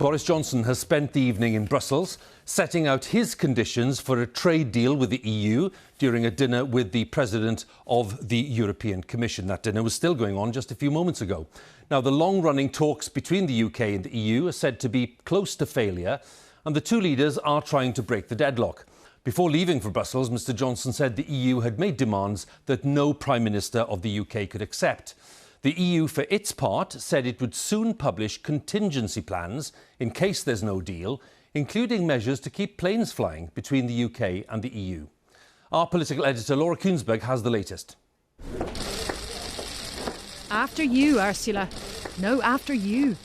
Boris Johnson has spent the evening in Brussels setting out his conditions for a trade deal with the EU during a dinner with the President of the European Commission. That dinner was still going on just a few moments ago. Now, the long-running talks between the UK and the EU are said to be close to failure, and the two leaders are trying to break the deadlock. Before leaving for Brussels, Mr Johnson said the EU had made demands that no Prime Minister of the UK could accept. The EU, for its part, said it would soon publish contingency plans in case there's no deal, including measures to keep planes flying between the UK and the EU. Our political editor, Laura Kuensberg, has the latest. After you, Ursula. No, after you.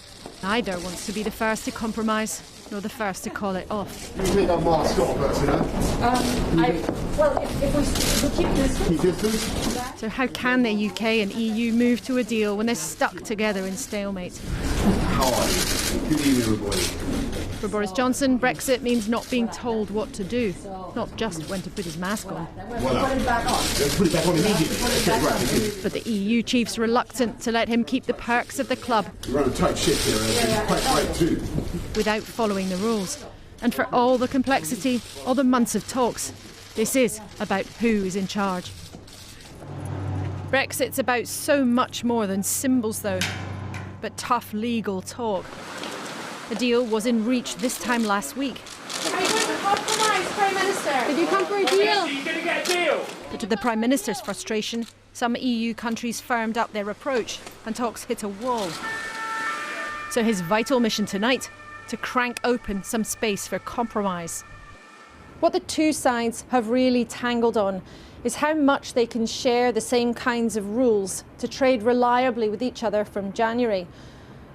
Neither wants to be the first to compromise, nor the first to call it off. You take that mask off, Ursula. If we keep distance. So how can the UK and EU move to a deal when they're stuck together in stalemate? How are you? Good evening, everybody. For Boris Johnson, Brexit means not being told what to do, not just when to put his mask on. Put it back on. Let's put it back on immediately. But the EU chief's reluctant to let him keep the perks of the club. You run a tight ship here, Ursula. Quite right too. Without following the rules. And for all the complexity, all the months of talks, this is about who is in charge. Brexit's about so much more than symbols, though, but tough legal talk. A deal was in reach this time last week. Are you going to compromise, Prime Minister? Did you come for a deal? Are you going to get a deal? But to the Prime Minister's frustration, some EU countries firmed up their approach and talks hit a wall. So his vital mission tonight, to crank open some space for compromise. What the two sides have really tangled on is how much they can share the same kinds of rules to trade reliably with each other from January.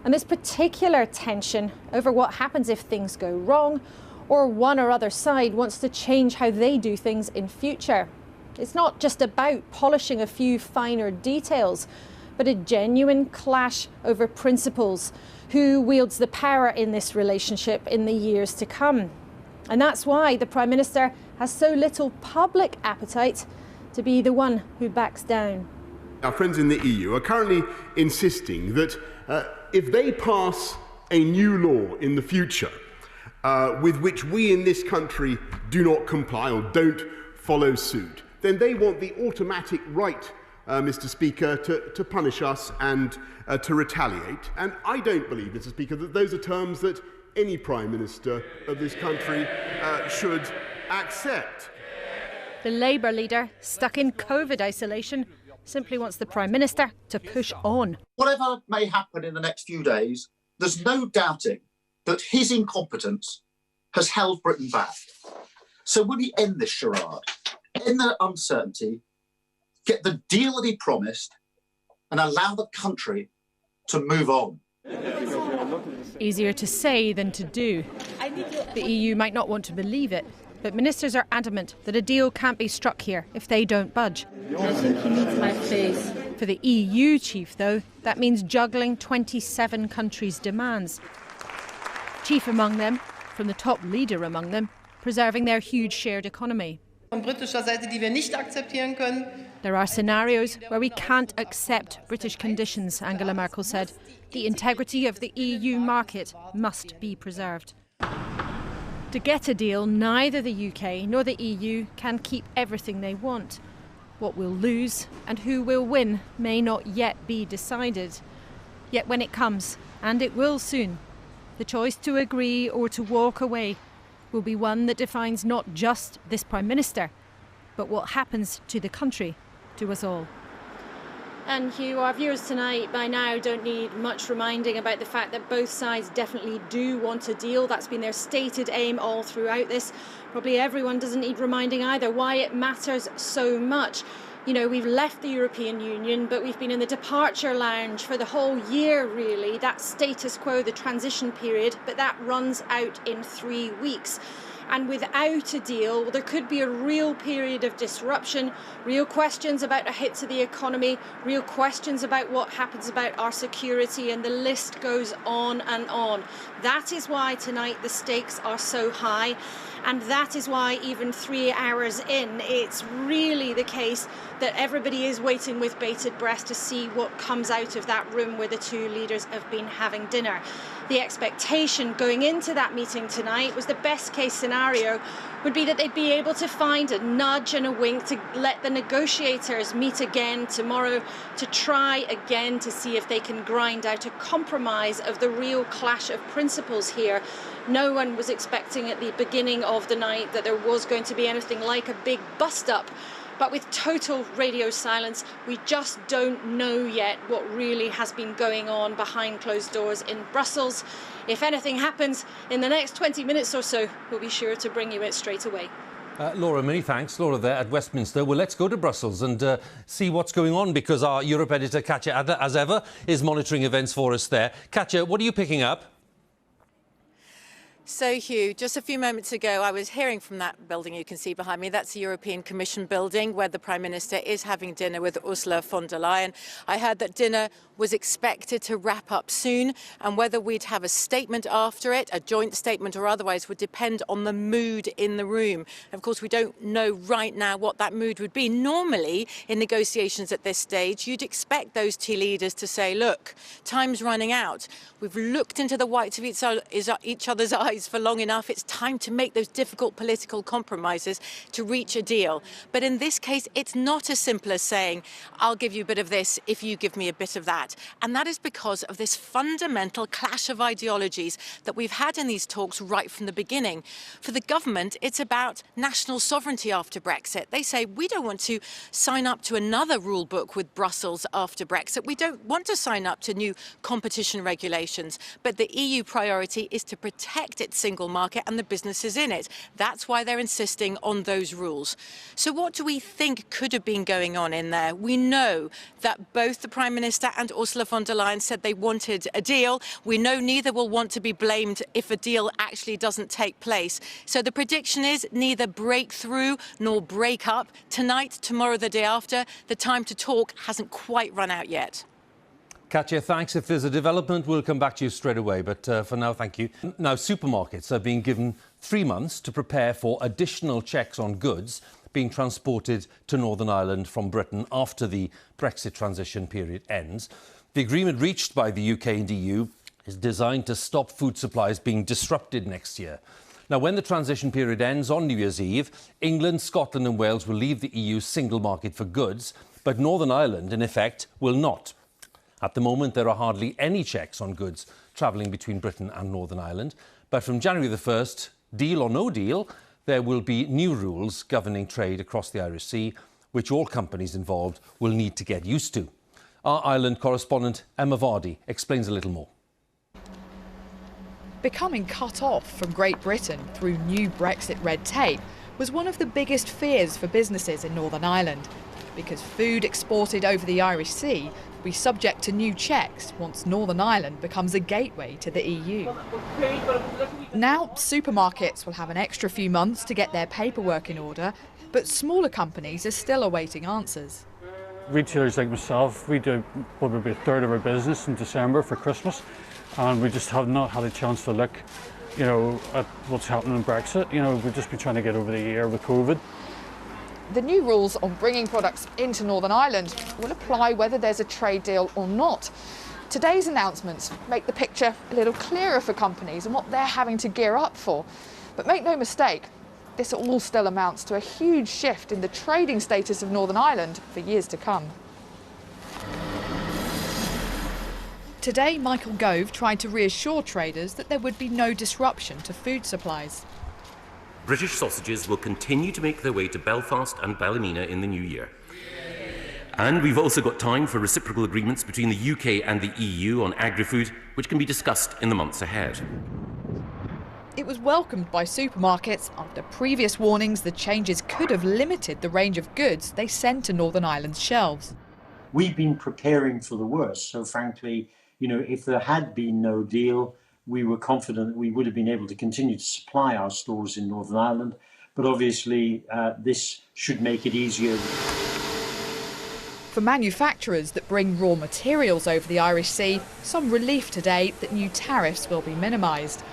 And this particular tension over what happens if things go wrong, or one or other side wants to change how they do things in future. It's not just about polishing a few finer details, but a genuine clash over principles, who wields the power in this relationship in the years to come. And that's why the Prime Minister has so little public appetite to be the one who backs down. Our friends in the EU are currently insisting that if they pass a new law in the future with which we in this country do not comply or don't follow suit, then they want the automatic right, Mr Speaker, to punish us and to retaliate. And I don't believe, Mr Speaker, that those are terms that any Prime Minister of this country should accept. The Labour leader, stuck in COVID isolation, simply wants the Prime Minister to push on. Whatever may happen in the next few days, there's no doubting that his incompetence has held Britain back. So will he end this charade, end the uncertainty, get the deal that he promised, and allow the country to move on? Easier to say than to do. The EU might not want to believe it, but ministers are adamant that a deal can't be struck here if they don't budge. I think he needs my face. For the EU chief, though, that means juggling 27 countries' demands. Chief among them, from the top leader among them, preserving their huge shared economy. Von britischer Seite, die wir nicht akzeptieren können. There are scenarios where we can't accept British conditions, Angela Merkel said. The integrity of the EU market must be preserved. To get a deal, neither the UK nor the EU can keep everything they want. What we'll lose and who will win may not yet be decided. Yet when it comes, and it will soon, the choice to agree or to walk away will be one that defines not just this Prime Minister, but what happens to the country, to us all. And Hugh, our viewers tonight by now don't need much reminding about the fact that both sides definitely do want a deal. That's been their stated aim all throughout this. Probably everyone doesn't need reminding either why it matters so much. You know, we've left the European Union, but we've been in the departure lounge for the whole year, really. That status quo, the transition period, but that runs out in 3 weeks. And without a deal, there could be a real period of disruption, real questions about a hit to the economy, real questions about what happens about our security, and the list goes on and on. That is why tonight the stakes are so high. And that is why even 3 hours in, it's really the case that everybody is waiting with bated breath to see what comes out of that room where the two leaders have been having dinner. The expectation going into that meeting tonight was the best case scenario would be that they'd be able to find a nudge and a wink to let the negotiators meet again tomorrow to try again to see if they can grind out a compromise of the real clash of principles here. No one was expecting at the beginning of the night that there was going to be anything like a big bust-up. But with total radio silence, we just don't know yet what really has been going on behind closed doors in Brussels. If anything happens in the next 20 minutes or so, we'll be sure to bring you it straight away. Laura, many thanks. Laura there at Westminster. Well, let's go to Brussels and see what's going on, because our Europe editor, Katja, as ever, is monitoring events for us there. Katja, what are you picking up? So, Hugh, just a few moments ago, I was hearing from that building you can see behind me. That's the European Commission building where the Prime Minister is having dinner with Ursula von der Leyen. I heard that dinner was expected to wrap up soon, and whether we'd have a statement after it, a joint statement or otherwise, would depend on the mood in the room. Of course, we don't know right now what that mood would be. Normally, in negotiations at this stage, you'd expect those two leaders to say, look, time's running out. We've looked into the whites of each other's eyes for long enough. It's time to make those difficult political compromises to reach a deal. But in this case, it's not as simple as saying, I'll give you a bit of this if you give me a bit of that. And that is because of this fundamental clash of ideologies that we've had in these talks right from the beginning. For the government, it's about national sovereignty after Brexit. They say, we don't want to sign up to another rule book with Brussels after Brexit. We don't want to sign up to new competition regulations. But the EU priority is to protect its single market and the businesses in it. That's why they're insisting on those rules. So what do we think could have been going on in there? We know that both the Prime Minister and Ursula von der Leyen said they wanted a deal. We know neither will want to be blamed if a deal actually doesn't take place. So the prediction is neither break through nor break up. Tonight, tomorrow, the day after, the time to talk hasn't quite run out yet. Katja, thanks. If there's a development, we'll come back to you straight away. But for now, thank you. Now, supermarkets are being given 3 months to prepare for additional checks on goods being transported to Northern Ireland from Britain after the Brexit transition period ends. The agreement reached by the UK and EU is designed to stop food supplies being disrupted next year. Now, when the transition period ends on New Year's Eve, England, Scotland and Wales will leave the EU's single market for goods, but Northern Ireland, in effect, will not. At the moment, there are hardly any checks on goods travelling between Britain and Northern Ireland. But from January the 1st, deal or no deal, there will be new rules governing trade across the Irish Sea, which all companies involved will need to get used to. Our Ireland correspondent Emma Vardy explains a little more. Becoming cut off from Great Britain through new Brexit red tape was one of the biggest fears for businesses in Northern Ireland, because food exported over the Irish Sea will be subject to new checks once Northern Ireland becomes a gateway to the EU. Now, supermarkets will have an extra few months to get their paperwork in order, but smaller companies are still awaiting answers. Retailers like myself, we do probably a third of our business in December for Christmas, and we just have not had a chance to look, at what's happening in Brexit. We've just been trying to get over the year with COVID. The new rules on bringing products into Northern Ireland will apply whether there's a trade deal or not. Today's announcements make the picture a little clearer for companies and what they're having to gear up for. But make no mistake, this all still amounts to a huge shift in the trading status of Northern Ireland for years to come. Today, Michael Gove tried to reassure traders that there would be no disruption to food supplies. British sausages will continue to make their way to Belfast and Ballymena in the new year. And we've also got time for reciprocal agreements between the UK and the EU on agri-food, which can be discussed in the months ahead. It was welcomed by supermarkets after previous warnings the changes could have limited the range of goods they send to Northern Ireland's shelves. We've been preparing for the worst, so frankly, if there had been no deal, we were confident that we would have been able to continue to supply our stores in Northern Ireland, but obviously this should make it easier. For manufacturers that bring raw materials over the Irish Sea, some relief today that new tariffs will be minimised.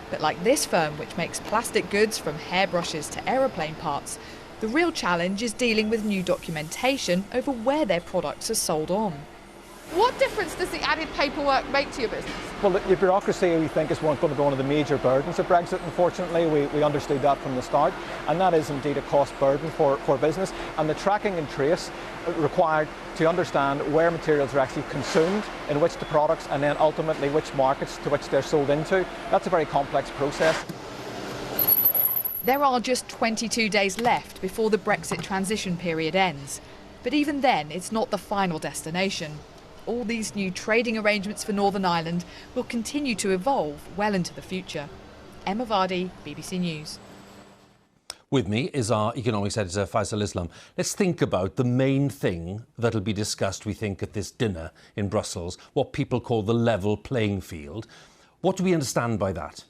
But like this firm, which makes plastic goods from hairbrushes to aeroplane parts, the real challenge is dealing with new documentation over where their products are sold on. What difference does the added paperwork make to your business? Well, the bureaucracy, we think, is going to be one of the major burdens of Brexit, unfortunately. We understood that from the start, and that is indeed a cost burden for business. And the tracking and trace required to understand where materials are actually consumed, in which the products, and then ultimately which markets to which they're sold into. That's a very complex process. There are just 22 days left before the Brexit transition period ends. But even then, it's not the final destination. All these new trading arrangements for Northern Ireland will continue to evolve well into the future. Emma Vardy, BBC News. With me is our economics editor, Faisal Islam. Let's think about the main thing that'll be discussed, we think, at this dinner in Brussels, what people call the level playing field. What do we understand by that?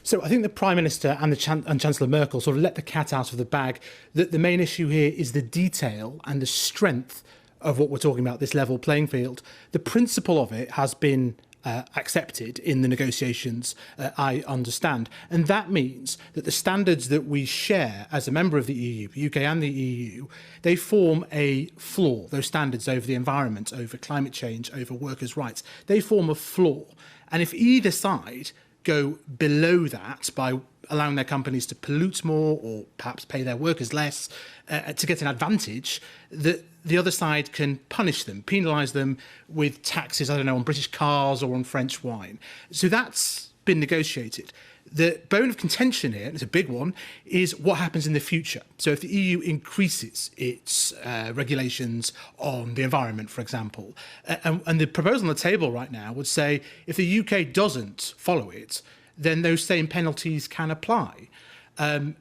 So I think the Prime Minister and Chancellor Merkel sort of let the cat out of the bag. That the main issue here is the detail and the strength of what we're talking about, this level playing field. The principle of it has been accepted in the negotiations, I understand. And that means that the standards that we share as a member of the EU, the UK and the EU, they form a floor, those standards over the environment, over climate change, over workers' rights, they form a floor. And if either side go below that by allowing their companies to pollute more or perhaps pay their workers less to get an advantage, that the other side can punish them, penalise them with taxes, I don't know, on British cars or on French wine. So that's been negotiated. The bone of contention here, and it's a big one, is what happens in the future. So if the EU increases its regulations on the environment, for example, and the proposal on the table right now would say if the UK doesn't follow it, then those same penalties can apply. And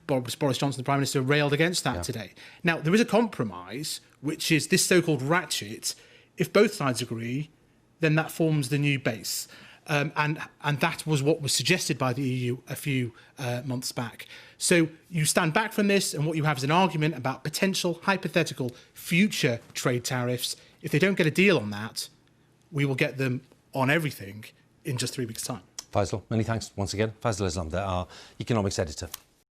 Boris Johnson, the Prime Minister, railed against that today. Now, there is a compromise, which is this so-called ratchet. If both sides agree, then that forms the new base. And that was what was suggested by the EU a few months back. So you stand back from this, and what you have is an argument about potential hypothetical future trade tariffs. If they don't get a deal on that, we will get them on everything in just 3 weeks' time. Faisal, many thanks once again. Faisal Islam, our economics editor.